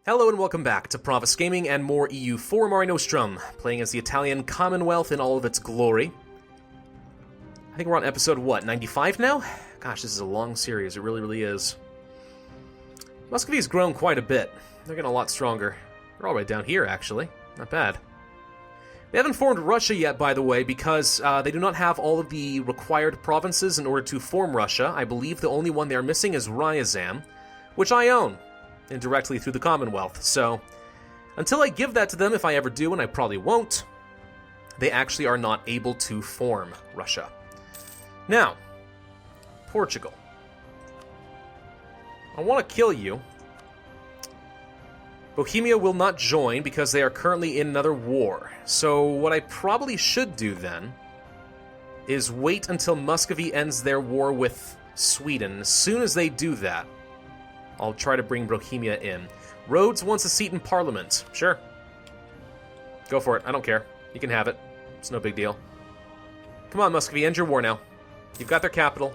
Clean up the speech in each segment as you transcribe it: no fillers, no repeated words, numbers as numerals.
Hello and welcome back to Pravus Gaming and more EU4 Mare Nostrum, playing as the Italian Commonwealth in all of its glory. I think we're on episode, 95 now? Gosh, this is a long series, it really is. Muscovy's grown quite a bit. They're getting a lot stronger. They're all right down here, actually. Not bad. They haven't formed Russia yet, by the way, because they do not have all of the required provinces in order to form Russia. I believe the only one they are missing is Ryazan, which I own indirectly through the Commonwealth. So, until I give that to them, if I ever do, and I probably won't, they actually are not able to form Russia. Now, Portugal. I want to kill you. Bohemia will not join because they are currently in another war. So what I probably should do then is wait until Muscovy ends their war with Sweden. As soon as they do that, I'll try to bring Bohemia in. Rhodes wants a seat in Parliament. Sure. Go for it. I don't care. You can have it. It's no big deal. Come on, Muscovy, end your war now. You've got their capital.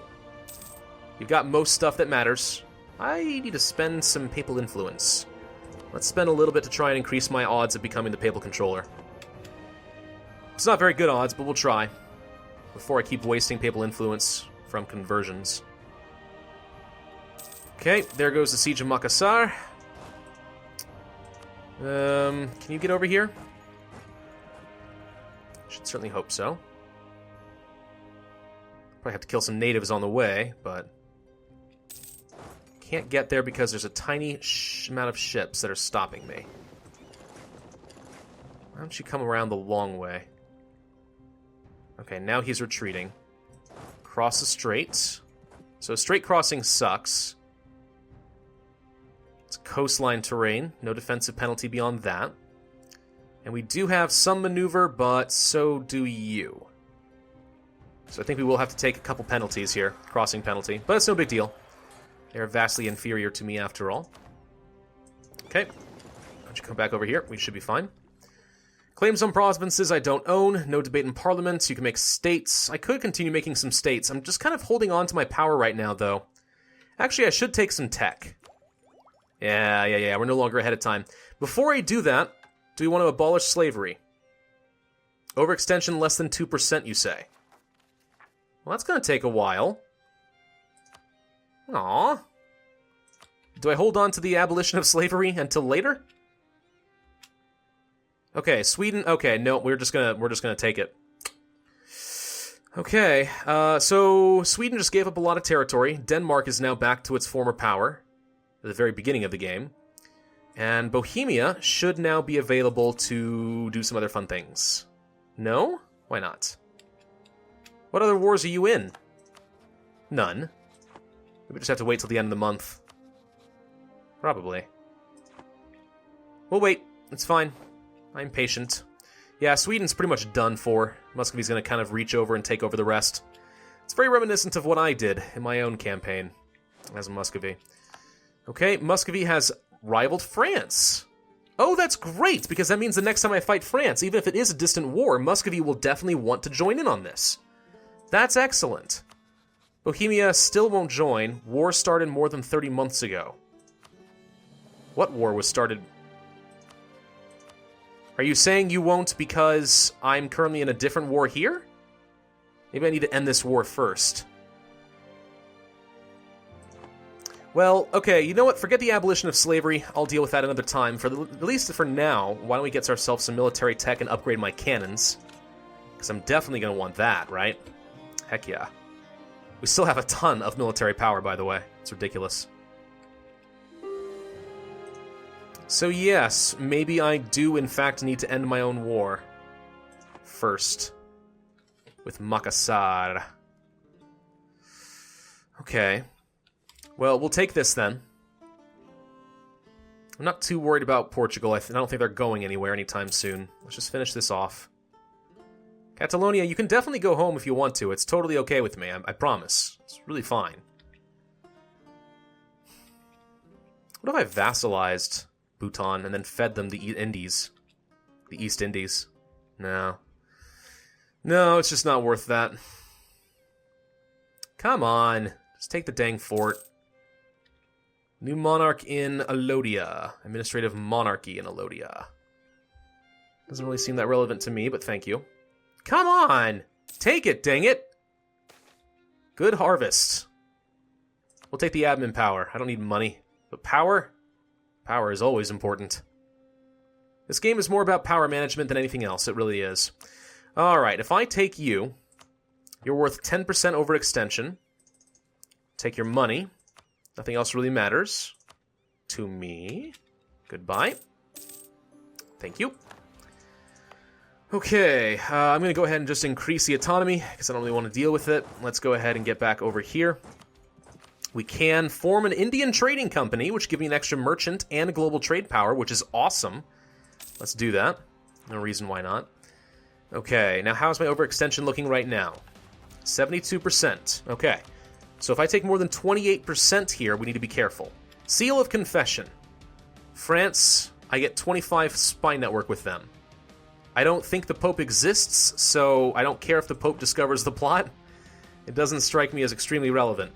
You've got most stuff that matters. I need to spend some papal influence. Let's spend a little bit to try and increase my odds of becoming the papal controller. It's not very good odds, but we'll try. Before I keep wasting papal influence from conversions. Okay, there goes the siege of Makassar. Can you get over here? Should certainly hope so. Probably have to kill some natives on the way, but can't get there because there's a tiny amount of ships that are stopping me. Why don't you come around the long way? Okay, now he's retreating. Cross the straits. So straight crossing sucks. It's coastline terrain. No defensive penalty beyond that. And we do have some maneuver, but so do you. So I think we will have to take a couple penalties here. Crossing penalty. But it's no big deal. They're vastly inferior to me after all. Okay. Why don't you come back over here? We should be fine. Claims on provinces I don't own. No debate in parliament. You can make states. I could continue making some states. I'm just kind of holding on to my power right now, though. Actually, I should take some tech. Yeah. We're no longer ahead of time. Before I do that, do we want to abolish slavery? Overextension less than 2%, you say? Well, that's going to take a while. Aww. Do I hold on to the abolition of slavery until later? Okay, Sweden. Okay, no, we're just gonna take it. Okay, so Sweden just gave up a lot of territory. Denmark is now back to its former power at the very beginning of the game. And Bohemia should now be available to do some other fun things. No? Why not? What other wars are you in? None. We just have to wait till the end of the month. Probably. We'll wait. It's fine. I'm patient. Yeah, Sweden's pretty much done for. Muscovy's going to kind of reach over and take over the rest. It's very reminiscent of what I did in my own campaign as Muscovy. Okay, Muscovy has rivaled France. Oh, that's great, because that means the next time I fight France, even if it is a distant war, Muscovy will definitely want to join in on this. That's excellent. Bohemia still won't join. War started more than 30 months ago. What war was started? Are you saying you won't because I'm currently in a different war here? Maybe I need to end this war first. Well, okay, you know what? Forget the abolition of slavery. I'll deal with that another time. At least for now, why don't we get ourselves some military tech and upgrade my cannons? Because I'm definitely going to want that, right? Heck yeah. We still have a ton of military power, by the way. It's ridiculous. So yes, maybe I do in fact need to end my own war. First. With Makassar. Okay. Well, we'll take this then. I'm not too worried about Portugal. I don't think they're going anywhere anytime soon. Let's just finish this off. Catalonia, you can definitely go home if you want to. It's totally okay with me, I promise. It's really fine. What if I vassalized Bhutan and then fed them the Indies? The East Indies? No. No, it's just not worth that. Come on. Just take the dang fort. New monarch in Alodia. Administrative monarchy in Alodia. Doesn't really seem that relevant to me, but thank you. Come on! Take it, dang it! Good harvest. We'll take the admin power. I don't need money. But power? Power is always important. This game is more about power management than anything else. It really is. Alright, if I take you, you're worth 10% overextension. Take your money. Nothing else really matters. To me. Goodbye. Thank you. Okay, I'm going to go ahead and just increase the autonomy, because I don't really want to deal with it. Let's go ahead and get back over here. We can form an Indian trading company, which gives me an extra merchant and a global trade power, which is awesome. Let's do that. No reason why not. Okay, now how's my overextension looking right now? 72%. Okay, so if I take more than 28% here, we need to be careful. Seal of Confession. France, I get 25 spy network with them. I don't think the Pope exists, so I don't care if the Pope discovers the plot. It doesn't strike me as extremely relevant.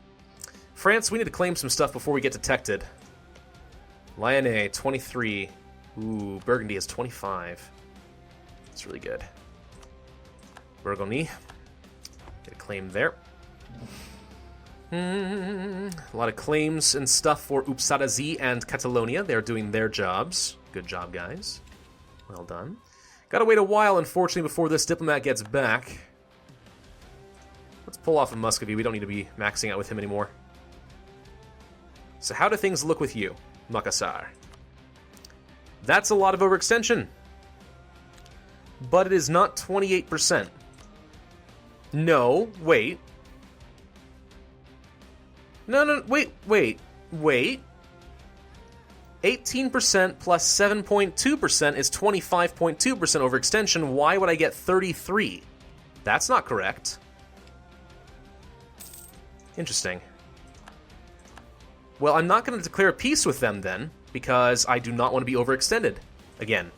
France, we need to claim some stuff before we get detected. Lyonnais, 23. Ooh, Burgundy has 25. That's really good. Burgundy. Get a claim there. A lot of claims and stuff for Uppsala and Catalonia. They're doing their jobs. Good job, guys. Well done. Gotta wait a while, unfortunately, before this diplomat gets back. Let's pull off of Muscovy. We don't need to be maxing out with him anymore. So how do things look with you, Makassar? That's a lot of overextension. But it is not 28%. No, wait. No, wait. 18% plus 7.2% is 25.2% overextension. Why would I get 33? That's not correct. Interesting. Well, I'm not going to declare peace with them then, because I do not want to be overextended again.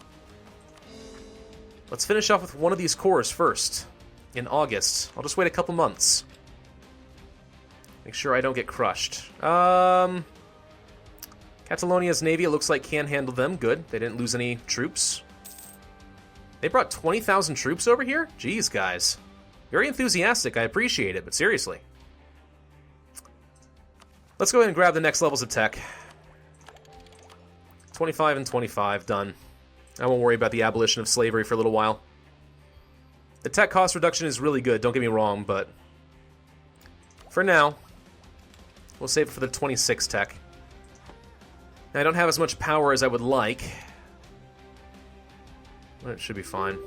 Let's finish off with one of these cores first. In August. I'll just wait a couple months. Make sure I don't get crushed. Catalonia's navy, it looks like, can handle them. Good. They didn't lose any troops. They brought 20,000 troops over here? Jeez, guys. Very enthusiastic. I appreciate it, but seriously. Let's go ahead and grab the next levels of tech. 25 and 25, done. I won't worry about the abolition of slavery for a little while. The tech cost reduction is really good, don't get me wrong, but for now, we'll save it for the 26 tech. Now, I don't have as much power as I would like, but it should be fine.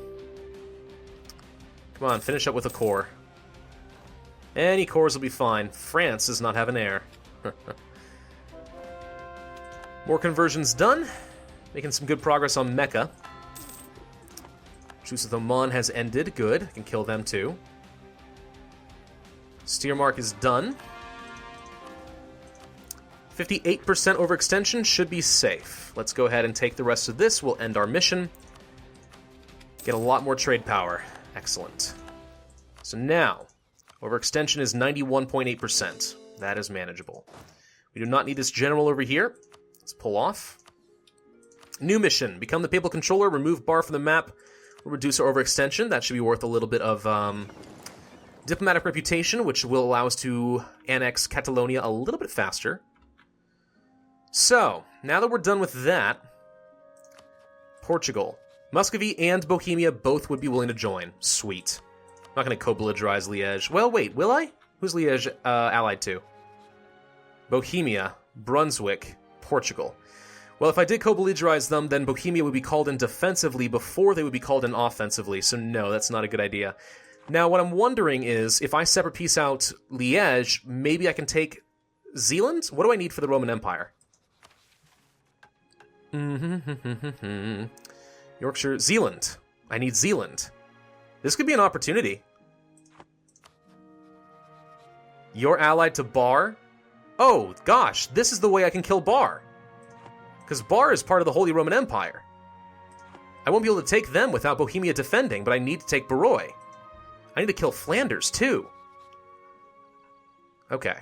Come on, finish up with a core. Any cores will be fine. France does not have an heir. More conversions done. Making some good progress on Mecca. Truce with Oman has ended. Good. I can kill them too. Steermark is done. 58% overextension should be safe. Let's go ahead and take the rest of this. We'll end our mission. Get a lot more trade power. Excellent. So now, overextension is 91.8%. That is manageable. We do not need this general over here. Let's pull off. New mission. Become the papal controller. Remove bar from the map. We'll reduce our overextension. That should be worth a little bit of diplomatic reputation, which will allow us to annex Catalonia a little bit faster. So, now that we're done with that, Portugal. Muscovy and Bohemia both would be willing to join. Sweet. I'm not going to co-belligerize Liège. Well, wait, will I? Who's Liège allied to? Bohemia, Brunswick, Portugal. Well, if I did co-belligerize them, then Bohemia would be called in defensively before they would be called in offensively, so no, that's not a good idea. Now, what I'm wondering is, if I separate peace out Liège, maybe I can take Zealand? What do I need for the Roman Empire? Yorkshire, Zealand. I need Zealand. This could be an opportunity. You're allied to Bar? Oh, gosh, this is the way I can kill Bar. Because Bar is part of the Holy Roman Empire. I won't be able to take them without Bohemia defending, but I need to take Barroy. I need to kill Flanders, too. Okay.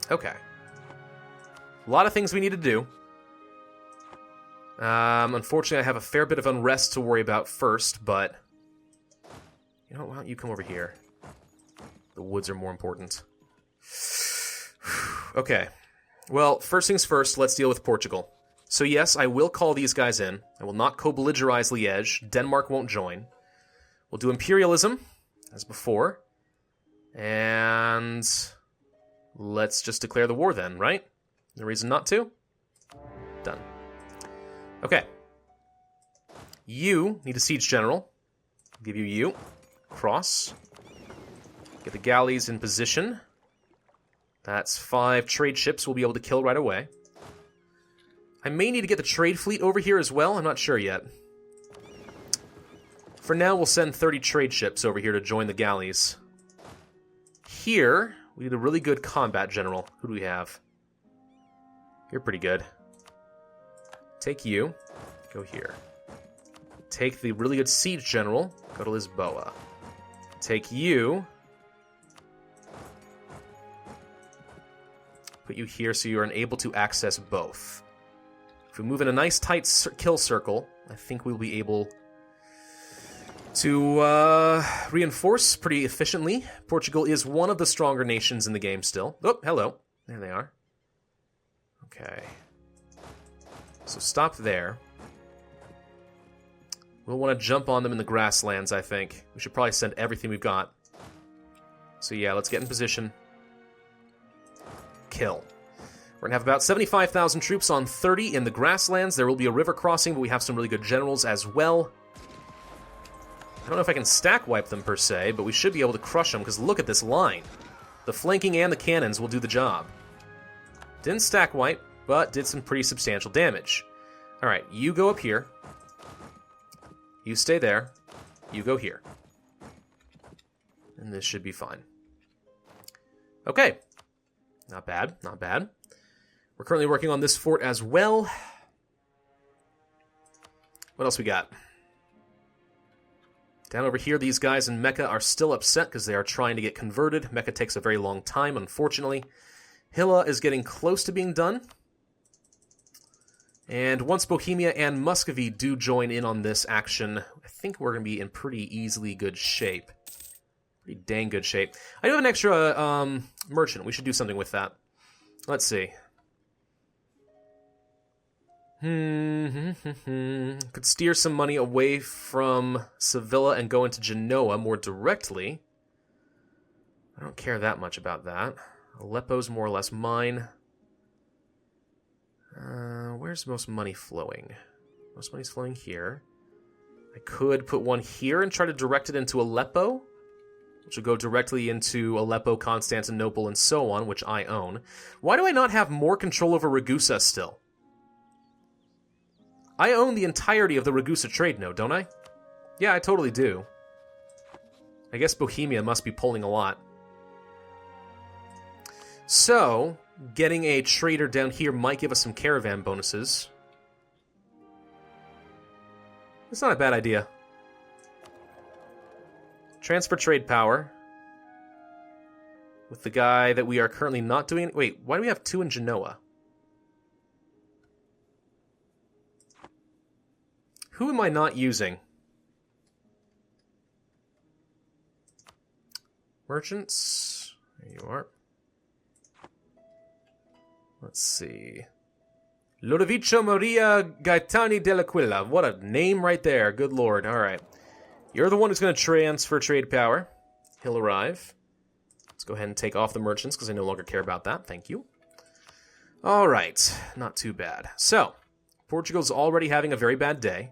Okay. A lot of things we need to do. Unfortunately, I have a fair bit of unrest to worry about first, but... You know, why don't you come over here? The woods are more important. Okay. Well, first things first, let's deal with Portugal. So yes, I will call these guys in. I will not co-belligerize Liège. Denmark won't join. We'll do imperialism, as before. And... let's just declare the war then, right? No reason not to? Done. Okay. You need a siege general. I'll give you you. Cross. Get the galleys in position. That's 5 trade ships we'll be able to kill right away. I may need to get the trade fleet over here as well. I'm not sure yet. For now, we'll send 30 trade ships over here to join the galleys. Here, we need a really good combat general. Who do we have? You're pretty good. Take you. Go here. Take the really good siege general. Go to Lisboa. Take you. Put you here so you are unable to access both. If we move in a nice tight kill circle, I think we'll be able to reinforce pretty efficiently. Portugal is one of the stronger nations in the game still. Oh, hello. There they are. Okay. So stop there. We'll want to jump on them in the grasslands, I think. We should probably send everything we've got. So yeah, let's get in position. Kill. We're going to have about 75,000 troops on 30 in the grasslands. There will be a river crossing, but we have some really good generals as well. I don't know if I can stack wipe them per se, but we should be able to crush them, because look at this line. The flanking and the cannons will do the job. Didn't stack wipe, but did some pretty substantial damage. Alright, you go up here. You stay there. You go here. And this should be fine. Okay. Not bad, not bad. We're currently working on this fort as well. What else we got? Down over here, these guys in Mecca are still upset because they are trying to get converted. Mecca takes a very long time, unfortunately. Hilla is getting close to being done. And once Bohemia and Muscovy do join in on this action, I think we're going to be in pretty easily good shape. Pretty dang good shape. I do have an extra merchant. We should do something with that. Let's see. Could steer some money away from Sevilla and go into Genoa more directly. I don't care that much about that. Aleppo's more or less mine. Where's most money flowing? Most money's flowing here. I could put one here and try to direct it into Aleppo, which will go directly into Aleppo, Constantinople, and so on, which I own. Why do I not have more control over Ragusa still? I own the entirety of the Ragusa trade node, don't I? Yeah, I totally do. I guess Bohemia must be pulling a lot. So, getting a trader down here might give us some caravan bonuses. It's not a bad idea. Transfer trade power. With the guy that we are currently not doing... Wait, why do we have 2 in Genoa? Who am I not using? Merchants. There you are. Let's see. Lodovico Maria Gaetani dell'Aquila. What a name right there. Good lord. All right. You're the one who's going to transfer trade power. He'll arrive. Let's go ahead and take off the merchants because I no longer care about that. Thank you. All right. Not too bad. So, Portugal's already having a very bad day.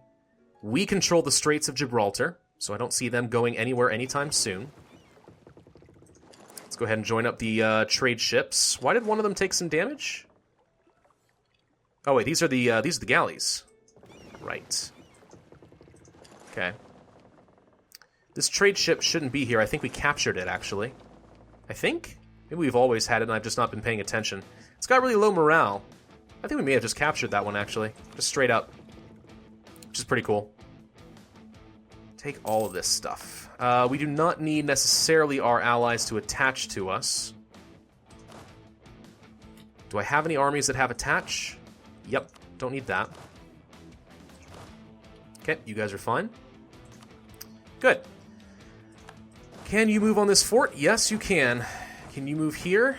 We control the Straits of Gibraltar, so I don't see them going anywhere anytime soon. Let's go ahead and join up the trade ships. Why did one of them take some damage? Oh wait, these are the galleys. Right. Okay. This trade ship shouldn't be here. I think we captured it, actually. I think? Maybe we've always had it and I've just not been paying attention. It's got really low morale. I think we may have just captured that one, actually. Just straight up. Which is pretty cool. Take all of this stuff. We do not need necessarily our allies to attach to us. Do I have any armies that have attach? Yep, don't need that. Okay, you guys are fine. Good. Can you move on this fort? Yes, you can. Can you move here?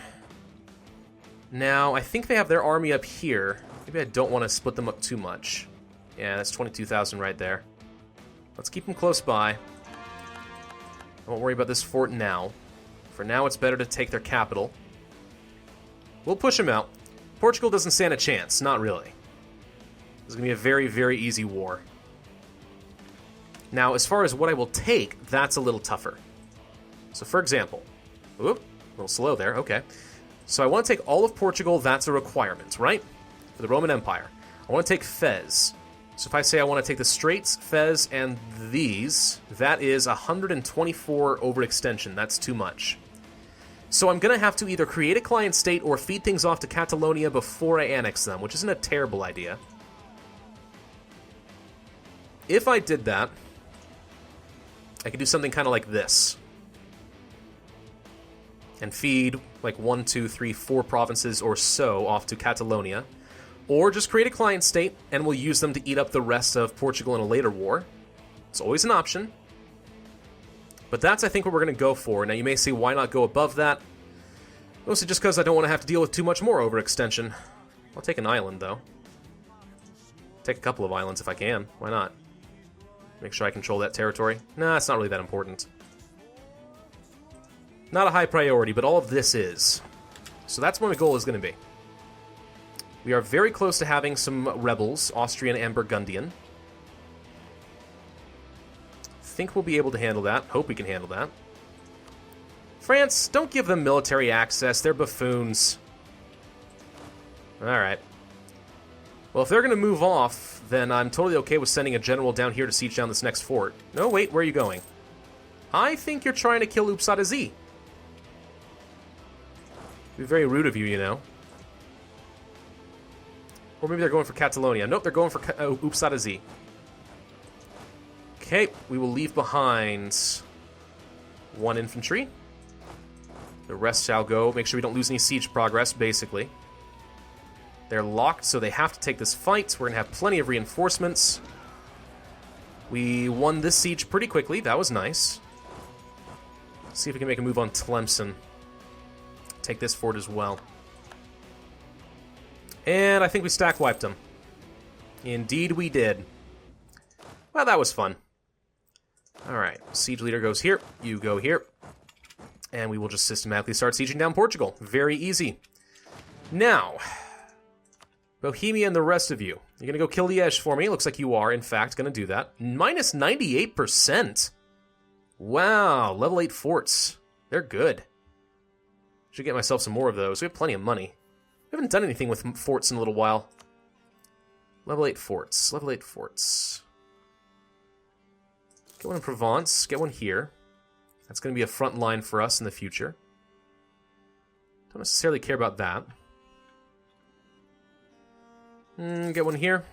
Now, I think they have their army up here. Maybe I don't want to split them up too much. Yeah, that's 22,000 right there. Let's keep them close by. I won't worry about this fort now. For now, it's better to take their capital. We'll push them out. Portugal doesn't stand a chance. Not really. This is going to be a very, very easy war. Now, as far as what I will take, that's a little tougher. So, for example... Oop, a little slow there. Okay. So I want to take all of Portugal. That's a requirement, right? For the Roman Empire. I want to take Fez. So if I say I want to take the Straits, Fez, and these, that is 124 overextension. That's too much. So I'm going to have to either create a client state or feed things off to Catalonia before I annex them, which isn't a terrible idea. If I did that, I could do something kind of like this. And feed like 1, 2, 3, 4 provinces or so off to Catalonia. Or just create a client state, and we'll use them to eat up the rest of Portugal in a later war. It's always an option. But that's, I think, what we're going to go for. Now, you may say, why not go above that? Mostly just because I don't want to have to deal with too much more overextension. I'll take an island, though. Take a couple of islands if I can. Why not? Make sure I control that territory. Nah, it's not really that important. Not a high priority, but all of this is. So that's what my goal is going to be. We are very close to having some rebels, Austrian and Burgundian. Think we'll be able to handle that. Hope we can handle that. France, don't give them military access. They're buffoons. Alright. Well, if they're going to move off, then I'm totally okay with sending a general down here to siege down this next fort. No, wait, where are you going? I think you're trying to kill Upsala Z. Be very rude of you, you know. Or maybe they're going for Catalonia. Nope, they're going for Upsala Z. Okay, we will leave behind 1 infantry. The rest shall go. Make sure we don't lose any siege progress, basically. They're locked, so they have to take this fight. We're going to have plenty of reinforcements. We won this siege pretty quickly. That was nice. Let's see if we can make a move on Tlemcen. Take this fort as well. And I think we stack wiped them. Indeed we did. Well, that was fun. Alright, siege leader goes here, you go here. And we will just systematically start sieging down Portugal. Very easy. Now, Bohemia and the rest of you. You're going to go kill Liège for me. Looks like you are, in fact, going to do that. Minus 98%. Wow, level 8 forts. They're good. Should get myself some more of those. We have plenty of money. We haven't done anything with forts in a little while. Level 8 forts. Level 8 forts. Get one in Provence. Get one here. That's going to be a front line for us in the future. Don't necessarily care about that. Get one here.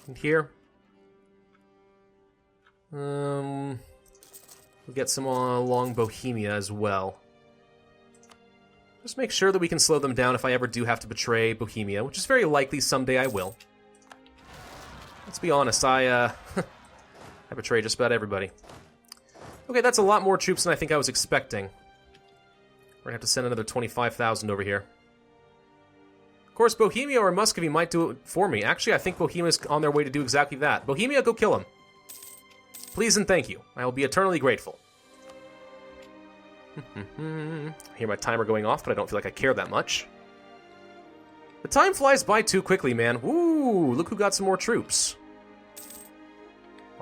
And here. We'll get some along Bohemia as well. Just make sure that we can slow them down if I ever do have to betray Bohemia, which is very likely someday I will. Let's be honest, I betray just about everybody. Okay, that's a lot more troops than I think I was expecting. We're gonna have to send another 25,000 over here. Of course, Bohemia or Muscovy might do it for me. Actually, I think Bohemia's on their way to do exactly that. Bohemia, go kill him. Please and thank you. I will be eternally grateful. I hear my timer going off, but I don't feel like I care that much. The time flies by too quickly, man. Ooh, look who got some more troops.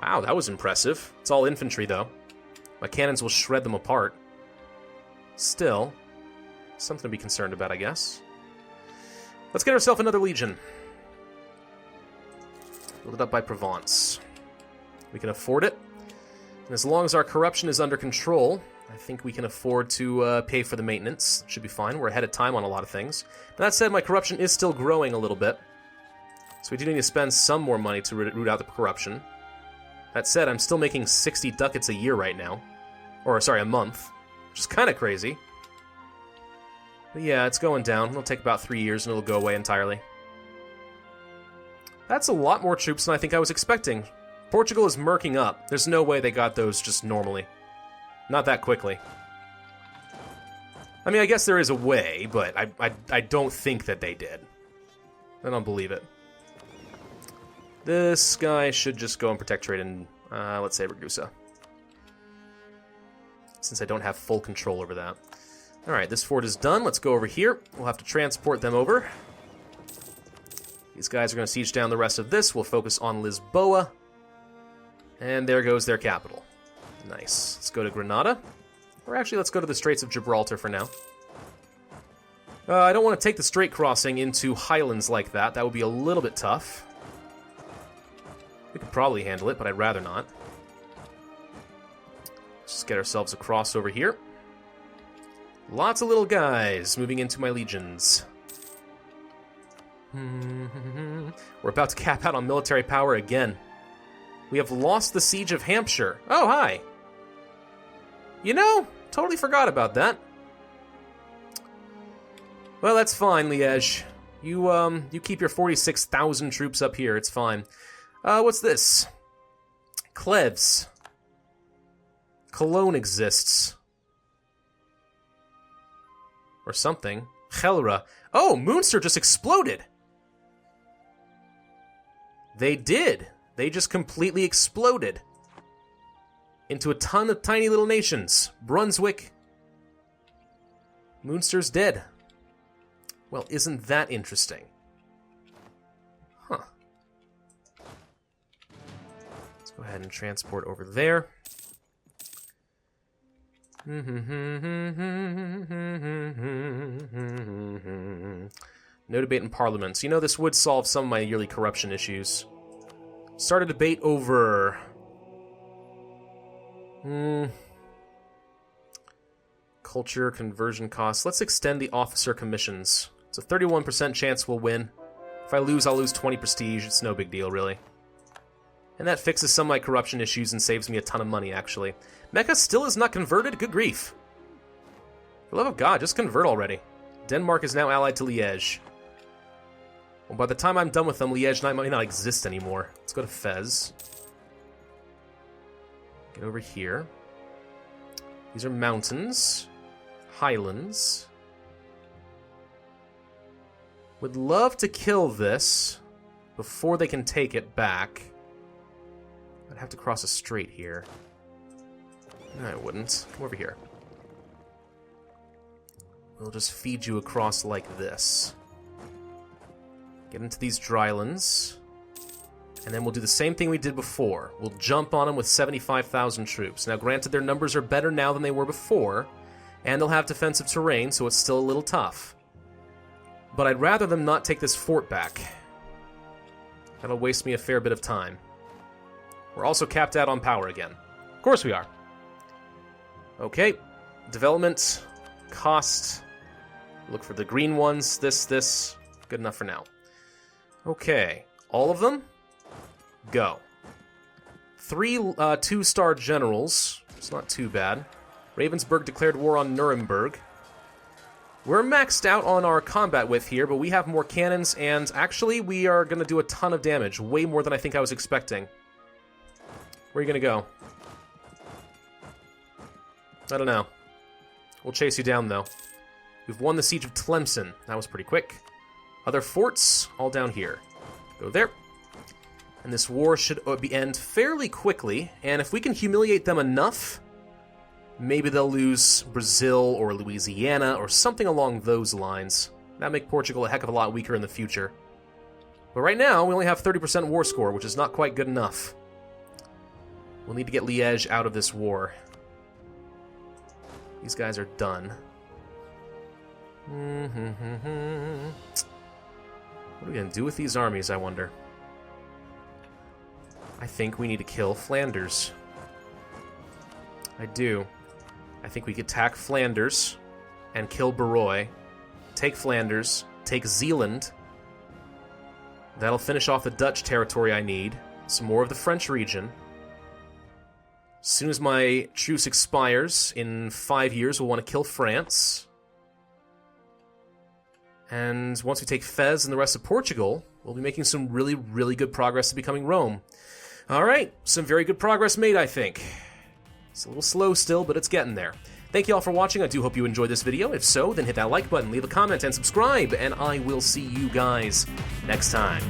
Wow, that was impressive. It's all infantry, though. My cannons will shred them apart. Still, something to be concerned about, I guess. Let's get ourselves another legion. Build it up by Provence. We can afford it. And as long as our corruption is under control, I think we can afford to pay for the maintenance. Should be fine. We're ahead of time on a lot of things. That said, my corruption is still growing a little bit. So we do need to spend some more money to root out the corruption. That said, I'm still making 60 ducats a year right now. Or, sorry, a month. Which is kind of crazy. But yeah, it's going down. It'll take about 3 years and it'll go away entirely. That's a lot more troops than I think I was expecting. Portugal is murking up. There's no way they got those just normally. Not that quickly. I mean, I guess there is a way, but I don't think that they did. I don't believe it. This guy should just go and protect trade in, let's say, Ragusa. Since I don't have full control over that. Alright, this fort is done. Let's go over here. We'll have to transport them over. These guys are going to siege down the rest of this. We'll focus on Lisboa. And there goes their capital. Nice. Let's go to Granada. Or actually, let's go to the Straits of Gibraltar for now. I don't want to take the strait crossing into highlands like that. That would be a little bit tough. We could probably handle it, but I'd rather not. Let's just get ourselves across over here. Lots of little guys moving into my legions. We're about to cap out on military power again. We have lost the siege of Hampshire. Oh, hi. You know, totally forgot about that. Well, that's fine, Liège. You keep your 46,000 troops up here. It's fine. What's this? Cleves. Cologne exists. Or something. Gelre. Oh, Munster just exploded. They did. They just completely exploded. Into a ton of tiny little nations. Brunswick. Munster's dead. Well, isn't that interesting? Huh. Let's go ahead and transport over there. No debate in parliaments. You know, this would solve some of my yearly corruption issues. Start a debate over... culture, conversion costs. Let's extend the officer commissions. It's a 31% chance we'll win. If I lose, I'll lose 20 prestige. It's no big deal, really. And that fixes some of my corruption issues and saves me a ton of money, actually. Mecca still is not converted? Good grief. For the love of God, just convert already. Denmark is now allied to Liège. Well, by the time I'm done with them, Liège might not exist anymore. Let's go to Fez. Get over here. These are mountains. Highlands. Would love to kill this before they can take it back. I'd have to cross a strait here. No, I wouldn't. Come over here. We'll just feed you across like this. Get into these drylands. And then we'll do the same thing we did before. We'll jump on them with 75,000 troops. Now, granted, their numbers are better now than they were before, and they'll have defensive terrain, so it's still a little tough. But I'd rather them not take this fort back. That'll waste me a fair bit of time. We're also capped out on power again. Of course we are. Okay. Development. Cost. Look for the green ones. This. Good enough for now. Okay. All of them? Go. 3 2-star generals. It's not too bad. Ravensburg declared war on Nuremberg. We're maxed out on our combat width here, but we have more cannons, and actually we are going to do a ton of damage. Way more than I think I was expecting. Where are you going to go? I don't know. We'll chase you down, though. We've won the siege of Tlemcen. That was pretty quick. Other forts, all down here. Go there. And this war should end fairly quickly, and if we can humiliate them enough, maybe they'll lose Brazil or Louisiana or something along those lines. That'd make Portugal a heck of a lot weaker in the future. But right now, we only have 30% war score, which is not quite good enough. We'll need to get Liège out of this war. These guys are done. What are we going to do with these armies, I wonder? I think we need to kill Flanders. I do. I think we could attack Flanders and kill Barroy. Take Flanders. Take Zeeland. That'll finish off the Dutch territory I need. Some more of the French region. As soon as my truce expires, in 5 years, we'll want to kill France. And once we take Fez and the rest of Portugal, we'll be making some really, really good progress to becoming Rome. Alright, some very good progress made, I think. It's a little slow still, but it's getting there. Thank you all for watching. I do hope you enjoyed this video. If so, then hit that like button, leave a comment, and subscribe, and I will see you guys next time.